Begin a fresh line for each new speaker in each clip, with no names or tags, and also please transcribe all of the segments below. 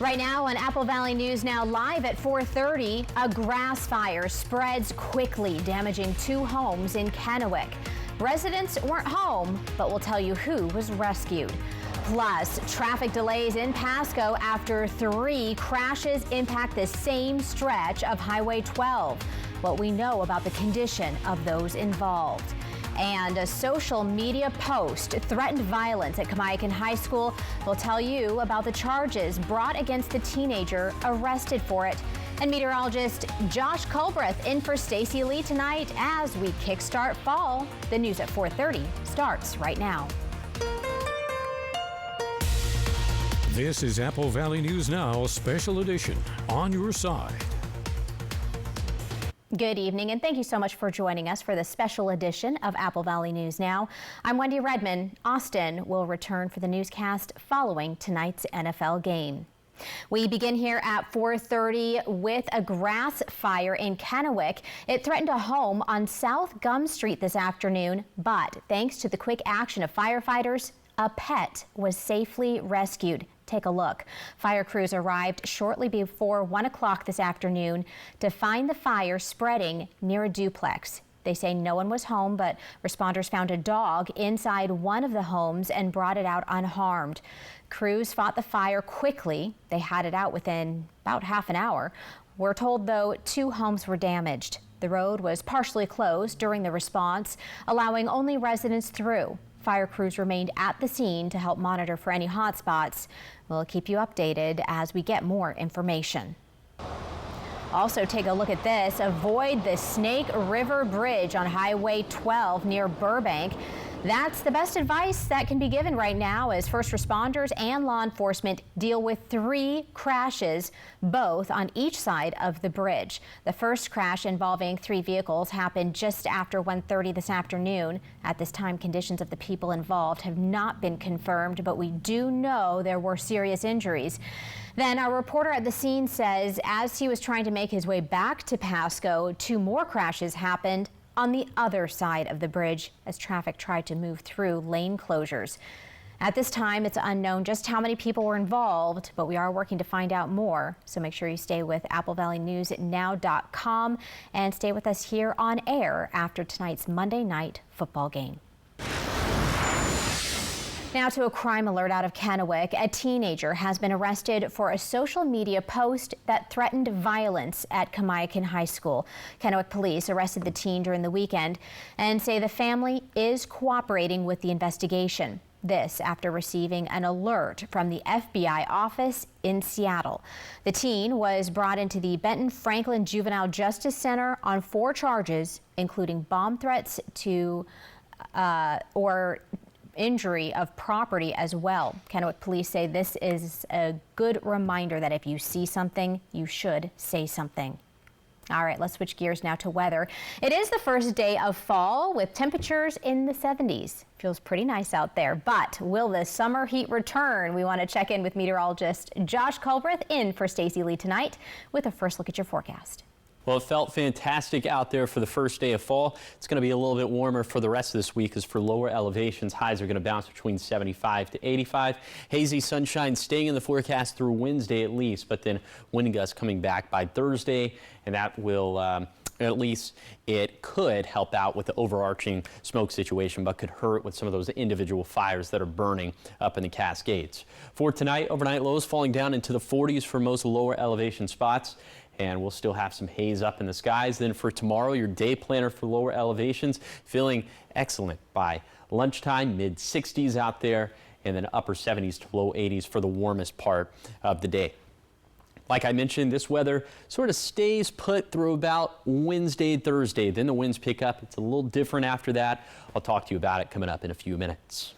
Right now on Apple Valley News Now live at 4:30, a grass fire spreads quickly, damaging 2 homes in Kennewick. Residents weren't home, but we'll tell you who was rescued. Plus, traffic delays in Pasco after 3 crashes impact the same stretch of Highway 12. What we know about the condition of those involved. And a social media post threatened violence at Kamiakin High School. We'll tell you about the charges brought against the teenager arrested for it. And meteorologist Josh Culbreth in for Stacey Lee tonight as we kickstart fall. The news at 4:30 starts right now.
This is Apple Valley News Now, Special Edition, on your side.
Good evening, and thank you so much for joining us for the special edition of Apple Valley News Now. I'm Wendy Redman. Austin will return for the newscast following tonight's NFL game. We begin here at 4:30 with a grass fire in Kennewick. It threatened a home on South Gum Street this afternoon, but thanks to the quick action of firefighters, a pet was safely rescued. Take a look. Fire crews arrived shortly before 1 o'clock this afternoon to find the fire spreading near a duplex. They say no one was home, but responders found a dog inside one of the homes and brought it out unharmed. Crews fought the fire quickly. They had it out within about half an hour. We're told, though, 2 homes were damaged. The road was partially closed during the response, allowing only residents through. Fire crews remained at the scene to help monitor for any hot spots. We'll keep you updated as we get more information. Also, take a look at this. Avoid the Snake River Bridge on Highway 12 near Burbank. That's the best advice that can be given right now as first responders and law enforcement deal with 3 crashes, both on each side of the bridge. The first crash involving 3 vehicles happened just after 1:30 this afternoon. At this time, conditions of the people involved have not been confirmed, but we do know there were serious injuries. Then our reporter at the scene says as he was trying to make his way back to Pasco, 2 more crashes happened on the other side of the bridge as traffic tried to move through lane closures. At this time, it's unknown just how many people were involved, but we are working to find out more. So make sure you stay with AppleValleyNewsNow.com and stay with us here on air after tonight's Monday night football game. Now to a crime alert out of Kennewick. A teenager has been arrested for a social media post that threatened violence at Kamiakin High School. Kennewick police arrested the teen during the weekend and say the family is cooperating with the investigation. This after receiving an alert from the FBI office in Seattle. The teen was brought into the Benton Franklin Juvenile Justice Center on 4 charges, including bomb threats to or injury of property as well. Kennewick police say this is a good reminder that if you see something, you should say something. All right, let's switch gears now to weather. It is the first day of fall with temperatures in the 70s. Feels pretty nice out there, but will the summer heat return? We want to check in with meteorologist Josh Culbreth in for Stacey Lee tonight with a first look at your forecast.
Well, it felt fantastic out there for the first day of fall. It's going to be a little bit warmer for the rest of this week as for lower elevations, highs are going to bounce between 75 to 85. Hazy sunshine staying in the forecast through Wednesday at least, but then wind gusts coming back by Thursday, and that will at least it could help out with the overarching smoke situation, but could hurt with some of those individual fires that are burning up in the Cascades. For tonight, overnight lows falling down into the 40s for most lower elevation spots, and we'll still have some haze up in the skies. Then for tomorrow, your day planner for lower elevations feeling excellent by lunchtime, mid 60s out there, and then upper 70s to low 80s for the warmest part of the day. Like I mentioned, this weather sort of stays put through about Wednesday, Thursday. Then the winds pick up. It's a little different after that. I'll talk to you about it coming up in a few minutes.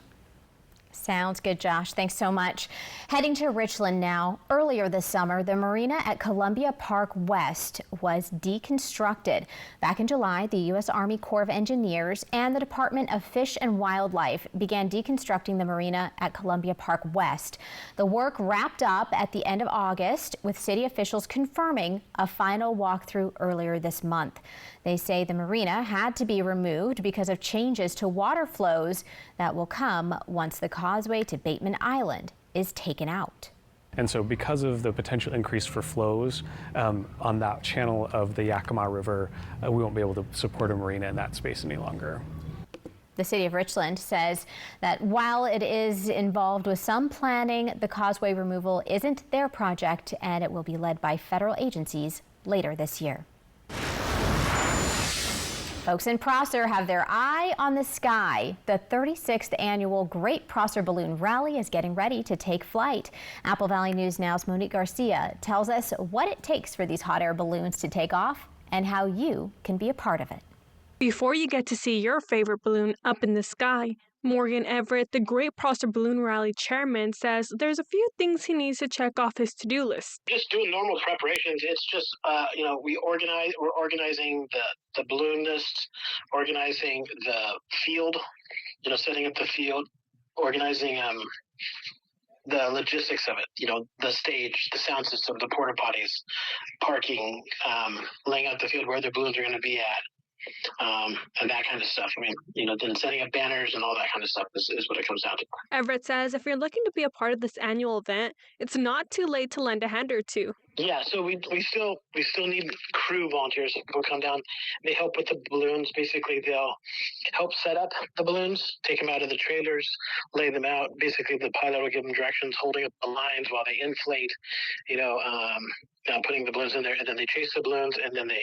Sounds good, Josh. Thanks so much. Heading to Richland now. Earlier this summer, the marina at Columbia Park West was deconstructed. Back in July, the U.S. Army Corps of Engineers and the Department of Fish and Wildlife began deconstructing the marina at Columbia Park West. The work wrapped up at the end of August, with city officials confirming a final walkthrough earlier this month. They say the marina had to be removed because of changes to water flows that will come once the causeway to Bateman Island is taken out.
And so because of the potential increase for flows on that channel of the Yakima River, we won't be able to support a marina in that space any longer.
The city of Richland says that while it is involved with some planning, the causeway removal isn't their project, and it will be led by federal agencies later this year. Folks in Prosser have their eye on the sky. The 36th annual Great Prosser Balloon Rally is getting ready to take flight. Apple Valley News Now's Monique Garcia tells us what it takes for these hot air balloons to take off and how you can be a part of it.
Before you get to see your favorite balloon up in the sky, Morgan Everett, the Great Prosser Balloon Rally chairman, says there's a few things he needs to check off his to-do list.
Just doing normal preparations. It's just, we're organizing the balloon list, organizing the field, setting up the field, organizing the logistics of it, the stage, the sound system, the porta potties, parking, laying out the field where the balloons are going to be at. And that kind of stuff. Then setting up banners and all that kind of stuff is what it comes down to.
Everett says if you're looking to be a part of this annual event, it's not too late to lend a hand or two.
Yeah, so we still need crew volunteers who come down. They help with the balloons. Basically, they'll help set up the balloons, take them out of the trailers, lay them out. Basically, the pilot will give them directions, holding up the lines while they inflate, putting the balloons in there, and then they chase the balloons, and then they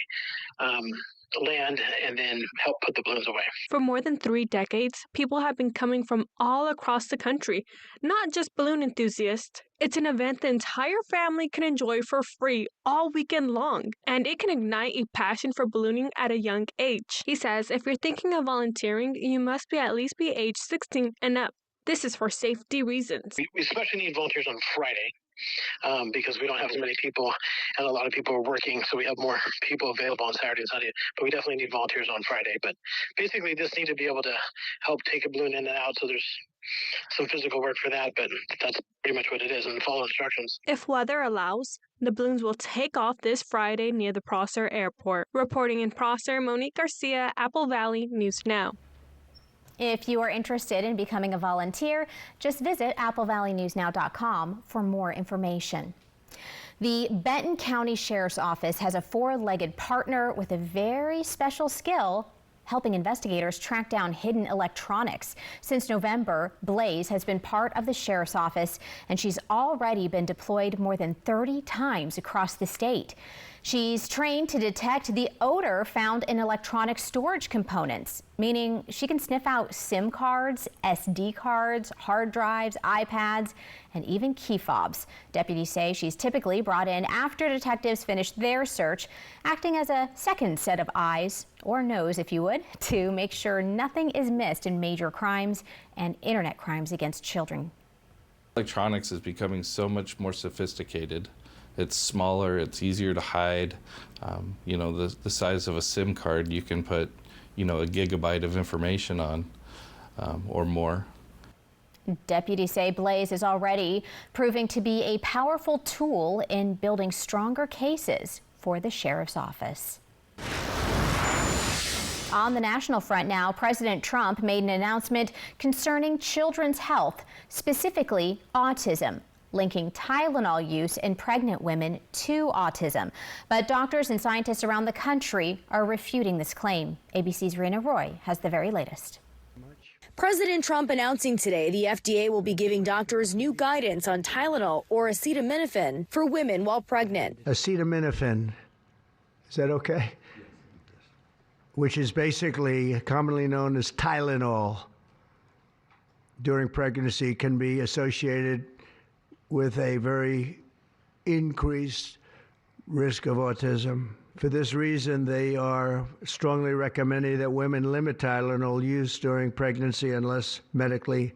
land and then help put the balloons away.
For more than 3 decades, people have been coming from all across the country, not just balloon enthusiasts. It's an event the entire family can enjoy for free all weekend long, and it can ignite a passion for ballooning at a young age. He says if you're thinking of volunteering, you must at least be age 16 and up. This is for safety reasons.
We especially need volunteers on Friday. Because we don't have as many people, and a lot of people are working, so we have more people available on Saturday and Sunday, but we definitely need volunteers on Friday. But basically, just need to be able to help take a balloon in and out, so there's some physical work for that, but that's pretty much what it is, and follow instructions.
If weather allows, the balloons will take off this Friday near the Prosser Airport. Reporting in Prosser, Monique Garcia, Apple Valley News Now.
If you are interested in becoming a volunteer, just visit applevalleynewsnow.com for more information. The Benton County Sheriff's Office has a 4-legged partner with a very special skill, helping investigators track down hidden electronics. Since November, Blaze has been part of the Sheriff's Office, and she's already been deployed more than 30 times across the state. She's trained to detect the odor found in electronic storage components, meaning she can sniff out SIM cards, SD cards, hard drives, iPads, and even key fobs. Deputies say she's typically brought in after detectives finish their search, acting as a second set of eyes, or nose if you would, to make sure nothing is missed in major crimes and internet crimes against children.
Electronics is becoming so much more sophisticated. It's smaller, it's easier to hide. The size of a SIM card you can put, a gigabyte of information on or more.
Deputies say Blaze is already proving to be a powerful tool in building stronger cases for the Sheriff's Office. On the national front now, President Trump made an announcement concerning children's health, specifically autism, linking Tylenol use in pregnant women to autism. But doctors and scientists around the country are refuting this claim. ABC's Rena Roy has the very latest.
President Trump announcing today the FDA will be giving doctors new guidance on Tylenol or acetaminophen for women while pregnant.
Acetaminophen, is that okay? Which is basically commonly known as Tylenol, during pregnancy can be associated with a very increased risk of autism. For this reason, they are strongly recommending that women limit Tylenol use during pregnancy unless medically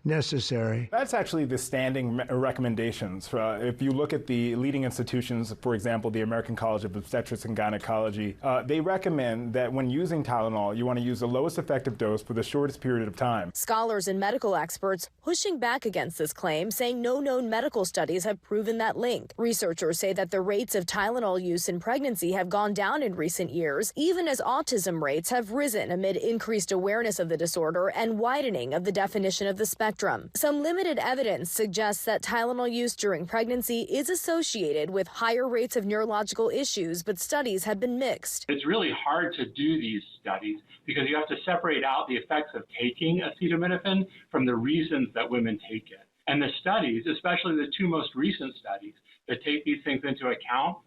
necessary.
That's actually the standing recommendations. If you look at the leading institutions, for example, the American College of Obstetrics and Gynecology, they recommend that when using Tylenol, you want to use the lowest effective dose for the shortest period of time.
Scholars and medical experts pushing back against this claim, saying no known medical studies have proven that link. Researchers say that the rates of Tylenol use in pregnancy have gone down in recent years, even as autism rates have risen amid increased awareness of the disorder and widening of the definition of the spectrum. spectrum. Some limited evidence suggests that Tylenol use during pregnancy is associated with higher rates of neurological issues, but studies have been mixed.
It's really hard to do these studies because you have to separate out the effects of taking acetaminophen from the reasons that women take it. And the studies, especially the two most recent studies that take these things into account,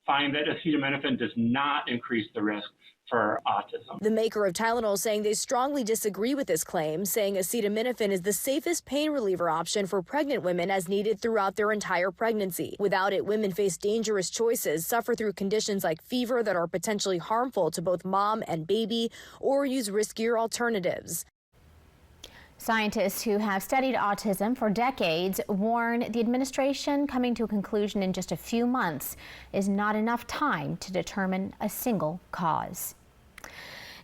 find that acetaminophen does not increase the risk for autism.
The maker of Tylenol saying they strongly disagree with this claim, saying acetaminophen is the safest pain reliever option for pregnant women as needed throughout their entire pregnancy. Without it, women face dangerous choices, suffer through conditions like fever that are potentially harmful to both mom and baby, or use riskier alternatives.
Scientists who have studied autism for decades warn the administration coming to a conclusion in just a few months is not enough time to determine a single cause.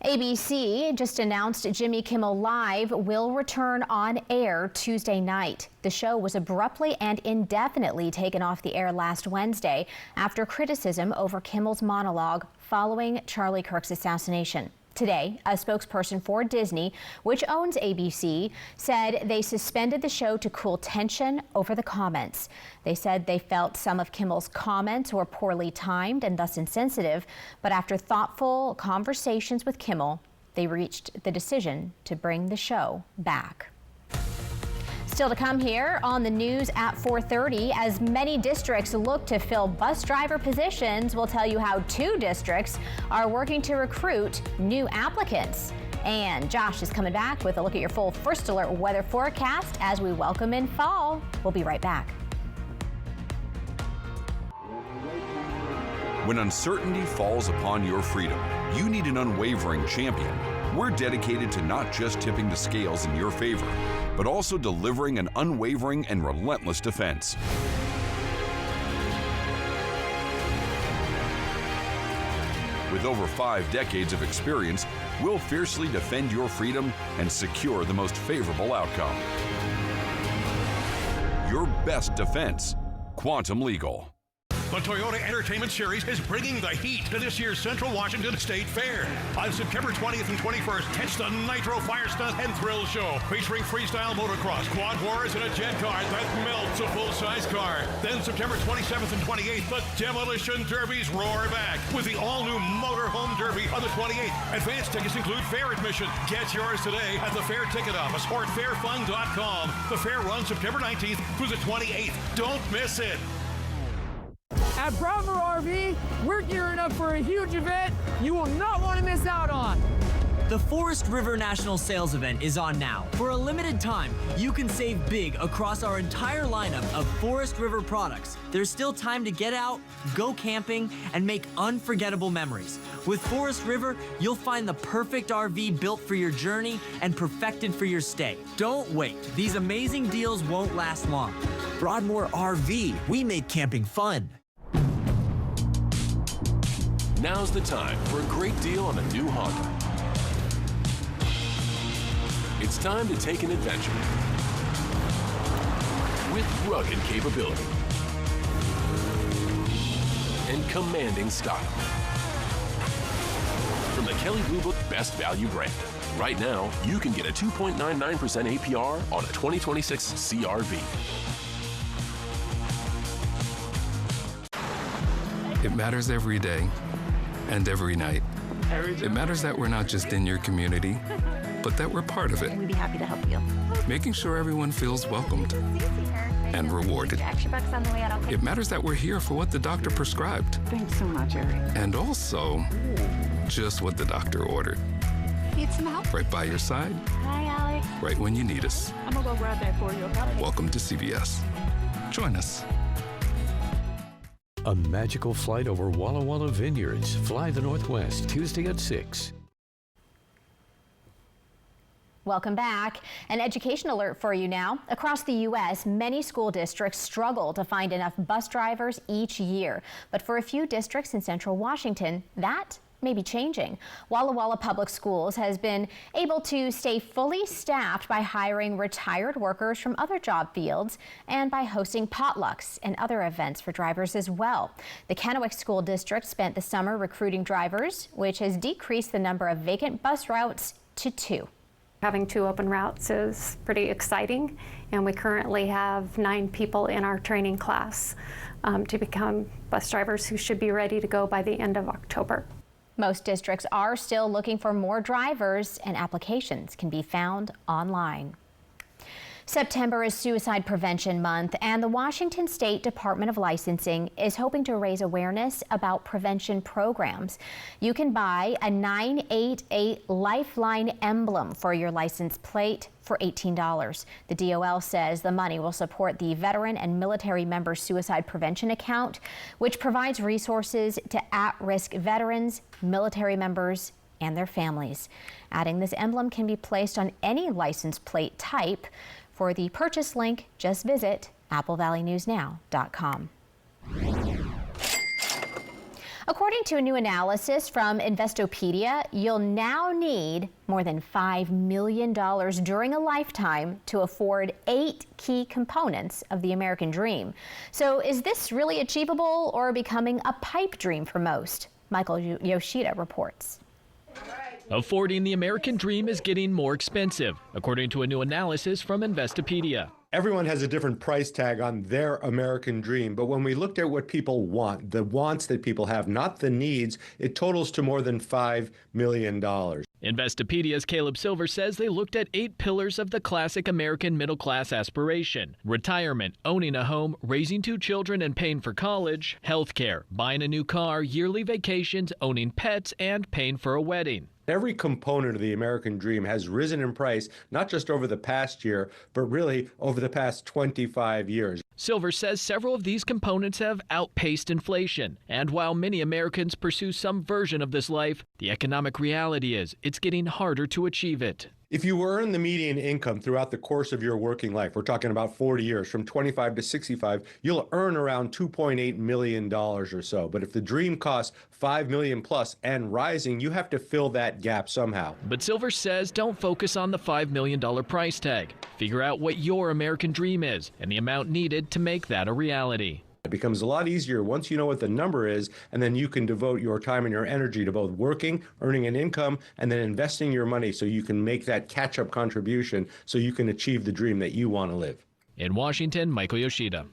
ABC just announced Jimmy Kimmel Live will return on air Tuesday night. The show was abruptly and indefinitely taken off the air last Wednesday after criticism over Kimmel's monologue following Charlie Kirk's assassination. Today, a spokesperson for Disney, which owns ABC, said they suspended the show to cool tension over the comments. They said they felt some of Kimmel's comments were poorly timed and thus insensitive, but after thoughtful conversations with Kimmel, they reached the decision to bring the show back. Still to come here on the news at 4:30, as many districts look to fill bus driver positions, we'll tell you how 2 districts are working to recruit new applicants. And Josh is coming back with a look at your full First Alert weather forecast as we welcome in fall. We'll be right back.
When uncertainty falls upon your freedom, you need an unwavering champion. We're dedicated to not just tipping the scales in your favor, but also delivering an unwavering and relentless defense. With over 5 decades of experience, we'll fiercely defend your freedom and secure the most favorable outcome. Your best defense, Quantum Legal.
The Toyota Entertainment Series is bringing the heat to this year's Central Washington State Fair. On September 20th and 21st, catch the Nitro Fire Stunt and Thrill Show, featuring freestyle motocross, quad wars, and a jet car that melts a full-size car. Then September 27th and 28th, the Demolition Derbies roar back with the all-new Motorhome Derby on the 28th. Advanced tickets include fair admission. Get yours today at the Fair Ticket Office or at fairfund.com. The fair runs September 19th through the 28th. Don't miss it.
At Bravo RV, we're gearing up for a huge event you will not want to miss out on.
The Forest River National Sales Event is on now. For a limited time, you can save big across our entire lineup of Forest River products. There's still time to get out, go camping, and make unforgettable memories. With Forest River, you'll find the perfect RV built for your journey and perfected for your stay. Don't wait. These amazing deals won't last long. Broadmoor RV, we make camping fun.
Now's the time for a great deal on a new Honda. It's time to take an adventure with rugged capability and commanding style. From the Kelley Blue Book Best Value brand, right now you can get a 2.99% APR on a 2026 CR-V.
It matters every day and every night. It matters that we're not just in your community, but that we're part of it.
We'd be happy to help you.
Making sure everyone feels welcomed and rewarded. It matters that we're here for what the doctor prescribed.
Thanks so much, Eric.
And also, just what the doctor ordered.
Need some help?
Right by your side.
Hi, Alex.
Right when you need us.
I'm gonna go grab that for you, okay?
Welcome to CVS. Join us.
A magical flight over Walla Walla Vineyards. Fly the Northwest, Tuesday at 6.
Welcome back. An education alert for you now. Across the U.S., many school districts struggle to find enough bus drivers each year. But for a few districts in Central Washington, that may be changing. Walla Walla Public Schools has been able to stay fully staffed by hiring retired workers from other job fields and by hosting potlucks and other events for drivers as well. The Kennewick School District spent the summer recruiting drivers, which has decreased the number of vacant bus routes to 2.
Having 2 open routes is pretty exciting, and we currently have 9 people in our training class to become bus drivers who should be ready to go by the end of October.
Most districts are still looking for more drivers, and applications can be found online. September is Suicide Prevention Month, and the Washington State Department of Licensing is hoping to raise awareness about prevention programs. You can buy a 988 Lifeline emblem for your license plate for $18. The DOL says the money will support the Veteran and Military Member Suicide Prevention Account, which provides resources to at-risk veterans, military members, and their families. Adding this emblem can be placed on any license plate type. For the purchase link, just visit applevalleynewsnow.com. According to a new analysis from Investopedia, you'll now need more than $5 million during a lifetime to afford 8 key components of the American dream. So is this really achievable or becoming a pipe dream for most? Michael Yoshida reports.
Affording the American dream is getting more expensive, according to a new analysis from Investopedia.
Everyone has a different price tag on their American dream, but when we looked at what people want, the wants that people have, not the needs, it totals to more than $5 million.
Investopedia's Caleb Silver says they looked at 8 pillars of the classic American middle-class aspiration: retirement, owning a home, raising 2 children and paying for college, healthcare, buying a new car, yearly vacations, owning pets, and paying for a wedding.
Every component of the American dream has risen in price, not just over the past year, but really over the past 25 years.
Silver says several of these components have outpaced inflation. And while many Americans pursue some version of this life, the economic reality is it's getting harder to achieve it.
If you earn the median income throughout the course of your working life, we're talking about 40 years, from 25 to 65, you'll earn around $2.8 million or so. But if the dream costs $5 million plus and rising, you have to fill that gap somehow.
But Silver says don't focus on the $5 million price tag. Figure out what your American dream is and the amount needed to make that a reality.
It becomes a lot easier once you know what the number is, and then you can devote your time and your energy to both working, earning an income, and then investing your money so you can make that catch-up contribution so you can achieve the dream that you want to live.
In Washington, Michael Yoshida.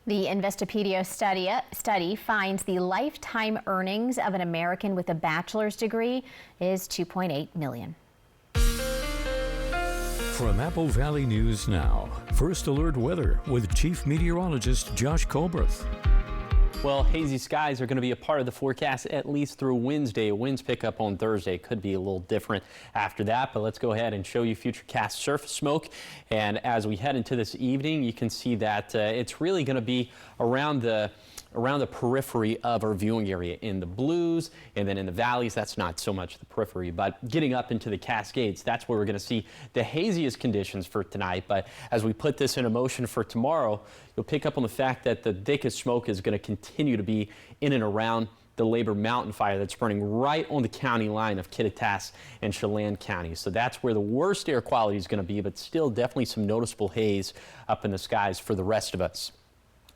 The Investopedia study finds the lifetime earnings of an American with a bachelor's degree is $2.8 million.
From Apple Valley News Now, First Alert Weather with Chief Meteorologist Josh Colbreth.
Well, hazy skies are going to be a part of the forecast at least through Wednesday. Winds pick up on Thursday. Could be a little different after that, but let's go ahead and show you futurecast surface smoke. And as we head into this evening, you can see that it's really going to be around the periphery of our viewing area, in the blues, and then in the valleys. That's not so much the periphery, but getting up into the Cascades, that's where we're going to see the haziest conditions for tonight. But as we put this into motion for tomorrow, you'll pick up on the fact that the thickest smoke is going to continue to be in and around the Labor Mountain fire that's burning right on the county line of Kittitas and Chelan counties. So that's where the worst air quality is going to be, but still definitely some noticeable haze up in the skies for the rest of us.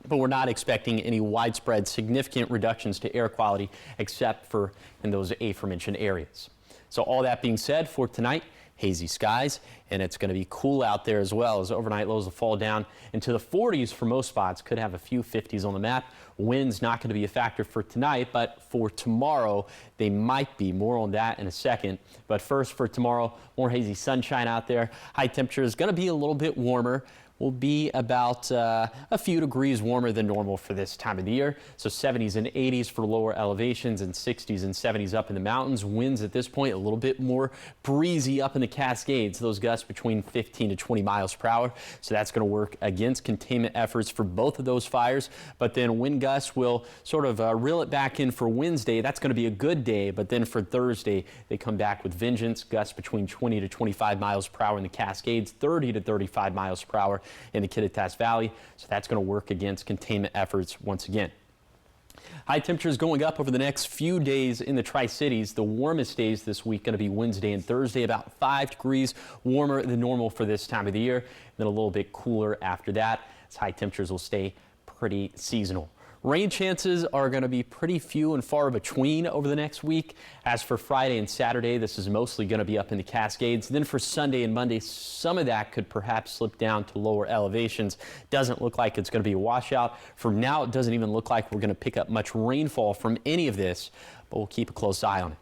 But we're not expecting any widespread significant reductions to air quality except for in those aforementioned areas. So all that being said, for tonight, hazy skies, and it's going to be cool out there as well, as overnight lows will fall down into the 40s for most spots. Could have a few 50s on the map. Winds not going to be a factor for tonight, but for tomorrow they might be. More on that in a second. But first, for tomorrow, more hazy sunshine out there. High temperature is going to be a little bit warmer. Will be about a few degrees warmer than normal for this time of the year. So 70s and 80s for lower elevations, and 60s and 70s up in the mountains. Winds at this point a little bit more breezy up in the Cascades. Those gusts between 15 to 20 miles per hour. So that's going to work against containment efforts for both of those fires. But then wind gusts will sort of reel it back in for Wednesday. That's going to be a good day. But then for Thursday, they come back with vengeance. Gusts between 20 to 25 miles per hour in the Cascades, 30 to 35 miles per hour in the Kittitas Valley. So that's going to work against containment efforts once again. High temperatures going up over the next few days in the Tri-Cities. The warmest days this week going to be Wednesday and Thursday, about 5 degrees warmer than normal for this time of the year. And then a little bit cooler after that, as high temperatures will stay pretty seasonal. Rain chances are going to be pretty few and far between over the next week. As for Friday and Saturday, this is mostly going to be up in the Cascades. Then for Sunday and Monday, some of that could perhaps slip down to lower elevations. Doesn't look like it's going to be a washout. For now, it doesn't even look like we're going to pick up much rainfall from any of this, but we'll keep a close eye on it.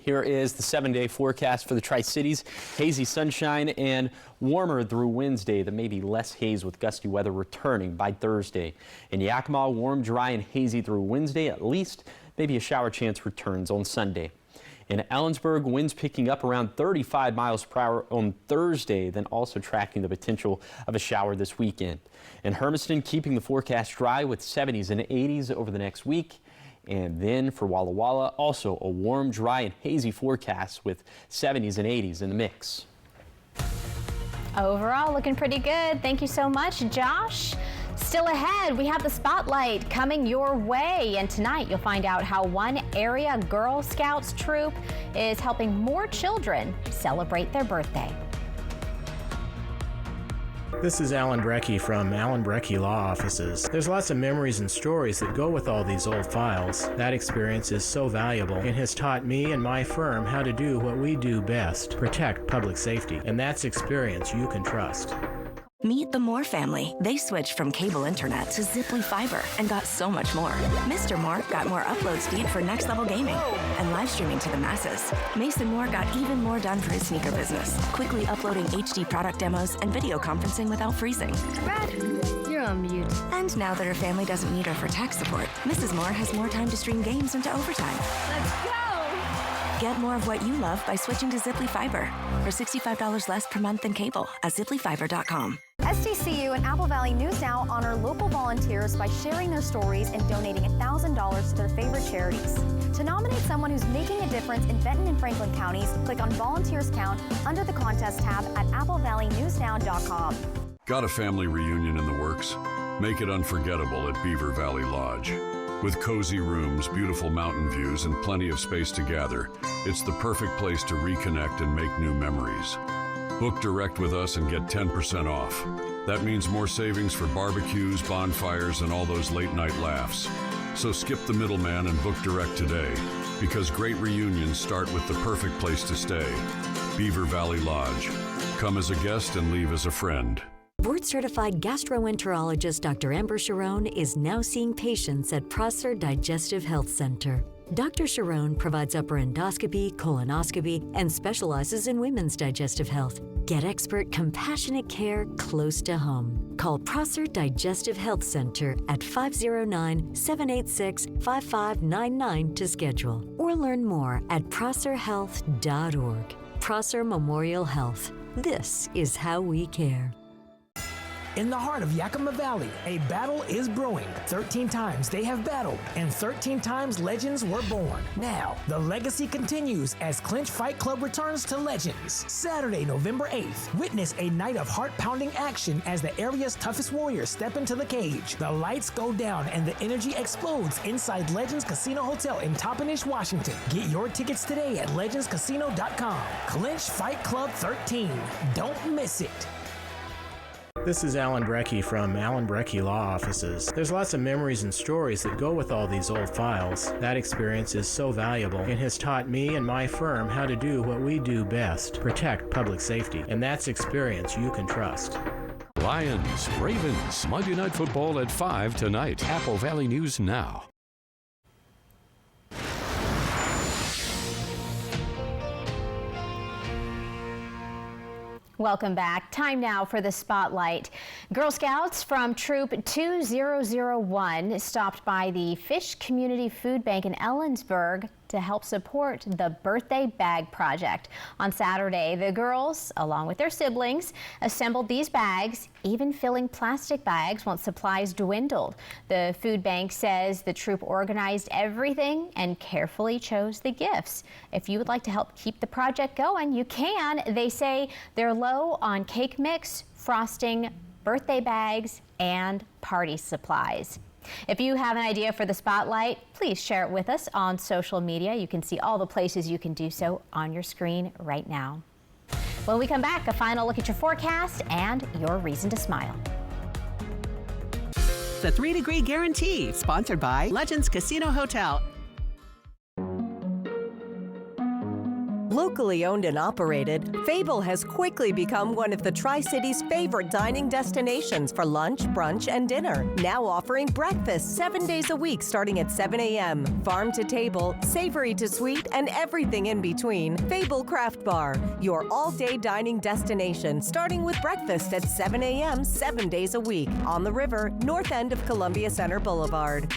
Here is the 7-day forecast for the Tri-Cities. Hazy sunshine and warmer through Wednesday. There may be less haze with gusty weather returning by Thursday. In Yakima, warm, dry, and hazy through Wednesday at least. Maybe a shower chance returns on Sunday. In Ellensburg, winds picking up around 35 miles per hour on Thursday, then also tracking the potential of a shower this weekend. In Hermiston, keeping the forecast dry with 70s and 80s over the next week. And then for Walla Walla, also a warm, dry, and hazy forecast with 70s and 80s in the mix.
Overall, looking pretty good. Thank you so much, Josh. Still ahead, we have the Spotlight coming your way. And tonight, you'll find out how one area Girl Scouts troop is helping more children celebrate their birthday.
This is Alan Brecky from Alan Brecky Law Offices. There's lots of memories and stories that go with all these old files. That experience is so valuable and has taught me and my firm how to do what we do best, protect public safety. And that's experience you can trust.
Meet the Moore family. They switched from cable internet to Ziply Fiber and got so much more. Mr. Moore got more upload speed for next level gaming and live streaming to the masses. Mason Moore got even more done for his sneaker business, quickly uploading HD product demos and video conferencing without freezing.
Brad, you're on mute.
And now that her family doesn't need her for tech support, Mrs. Moore has more time to stream games into overtime.
Let's go!
Get more of what you love by switching to Ziply Fiber for $65 less per month than cable at ziplyfiber.com.
SDCU and Apple Valley News Now honor local volunteers by sharing their stories and donating $1,000 to their favorite charities. To nominate someone who's making a difference in Benton and Franklin counties, click on Volunteers Count under the Contest tab at applevalleynewsnow.com.
Got a family reunion in the works? Make it unforgettable at Beaver Valley Lodge. With cozy rooms, beautiful mountain views, and plenty of space to gather, it's the perfect place to reconnect and make new memories. Book direct with us and get 10% off. That means more savings for barbecues, bonfires, and all those late-night laughs. So skip the middleman and book direct today, because great reunions start with the perfect place to stay. Beaver Valley Lodge. Come as a guest and leave as a friend.
Board-certified gastroenterologist Dr. Amber Sharon is now seeing patients at Prosser Digestive Health Center. Dr. Sharon provides upper endoscopy, colonoscopy, and specializes in women's digestive health. Get expert, compassionate care close to home. Call Prosser Digestive Health Center at 509-786-5599 to schedule, or learn more at prosserhealth.org. Prosser Memorial Health. This is how we care.
In the heart of Yakima Valley, a battle is brewing. 13 times they have battled, and 13 times legends were born. Now, the legacy continues as Clinch Fight Club returns to Legends. Saturday, November 8th, witness a night of heart-pounding action as the area's toughest warriors step into the cage. The lights go down and the energy explodes inside Legends Casino Hotel in Toppenish, Washington. Get your tickets today at legendscasino.com. Clinch Fight Club 13. Don't miss it.
This is Alan Brecky from Alan Brecky Law Offices. There's lots of memories and stories that go with all these old files. That experience is so valuable and has taught me and my firm how to do what we do best, protect public safety. And that's experience you can trust.
Lions, Ravens, Monday Night Football at 5 tonight. Apple Valley News Now.
Welcome back. Time now for the Spotlight. Girl Scouts from Troop 2001 stopped by the Fish Community Food Bank in Ellensburg to help support the Birthday Bag Project. On Saturday, the girls, along with their siblings, assembled these bags, even filling plastic bags once supplies dwindled. The food bank says the troop organized everything and carefully chose the gifts. If you would like to help keep the project going, you can. They say they're low on cake mix, frosting, birthday bags, and party supplies. If you have an idea for the Spotlight, please share it with us on social media. You can see all the places you can do so on your screen right now. When we come back, a final look at your forecast and your reason to smile.
The 3-Degree Guarantee, sponsored by Legends Casino Hotel.
Locally owned and operated, Fable has quickly become one of the Tri-Cities' favorite dining destinations for lunch, brunch, and dinner. Now offering breakfast 7 days a week starting at 7 a.m. Farm to table, savory to sweet, and everything in between. Fable Craft Bar, your all-day dining destination starting with breakfast at 7 a.m. 7 days a week. On the river, north end of Columbia Center Boulevard.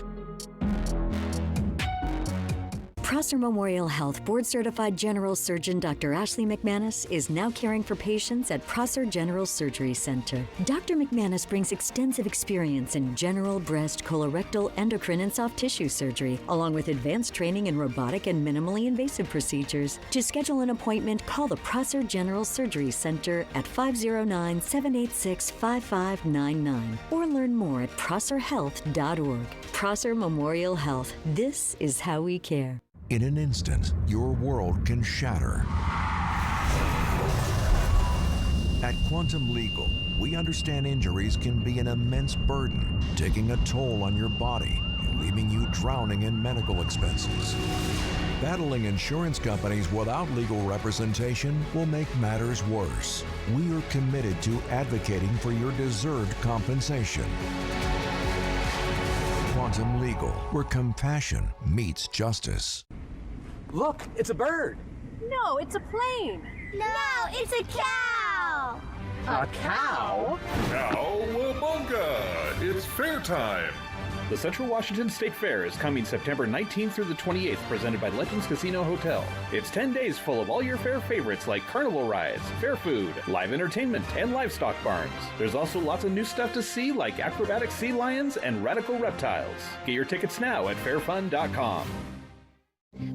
Prosser Memorial Health board-certified general surgeon Dr. Ashley McManus is now caring for patients at Prosser General Surgery Center. Dr. McManus brings extensive experience in general, breast, colorectal, endocrine, and soft tissue surgery, along with advanced training in robotic and minimally invasive procedures. To schedule an appointment, call the Prosser General Surgery Center at 509-786-5599 or learn more at prosserhealth.org. Prosser Memorial Health. This is how we care.
In an instant, your world can shatter. At Quantum Legal, we understand injuries can be an immense burden, taking a toll on your body and leaving you drowning in medical expenses. Battling insurance companies without legal representation will make matters worse. We are committed to advocating for your deserved compensation. Quantum Legal, where compassion meets justice.
Look, it's a bird.
No, it's a plane.
No, it's a cow.
A cow?
Cowabunga! It's fair time.
The Central Washington State Fair is coming September 19th through the 28th, presented by Legends Casino Hotel. It's 10 days full of all your fair favorites like carnival rides, fair food, live entertainment, and livestock barns. There's also lots of new stuff to see like acrobatic sea lions and radical reptiles. Get your tickets now at fairfun.com.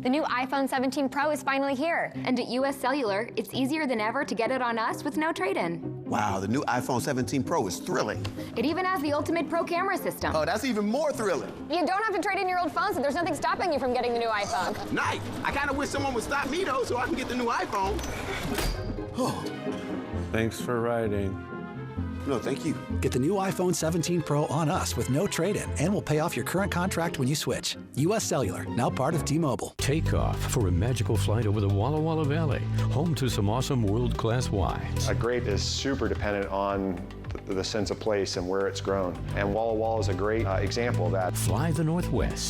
The new iPhone 17 Pro is finally here. And at US Cellular, it's easier than ever to get it on us with no trade-in.
Wow, the new iPhone 17 Pro is thrilling.
It even has the ultimate pro camera system.
Oh, that's even more thrilling.
You don't have to trade in your old phone, so there's nothing stopping you from getting the new iPhone.
Nice. I kind of wish someone would stop me, though, so I can get the new iPhone.
Thanks for riding.
No, thank you.
Get the new iPhone 17 Pro on us with no trade-in, and we'll pay off your current contract when you switch. US Cellular, now part of T-Mobile.
Take off for a magical flight over the Walla Walla Valley, home to some awesome world-class wines.
A grape is super dependent on the sense of place and where it's grown. And Walla Walla is a great example of that.
Fly the Northwest.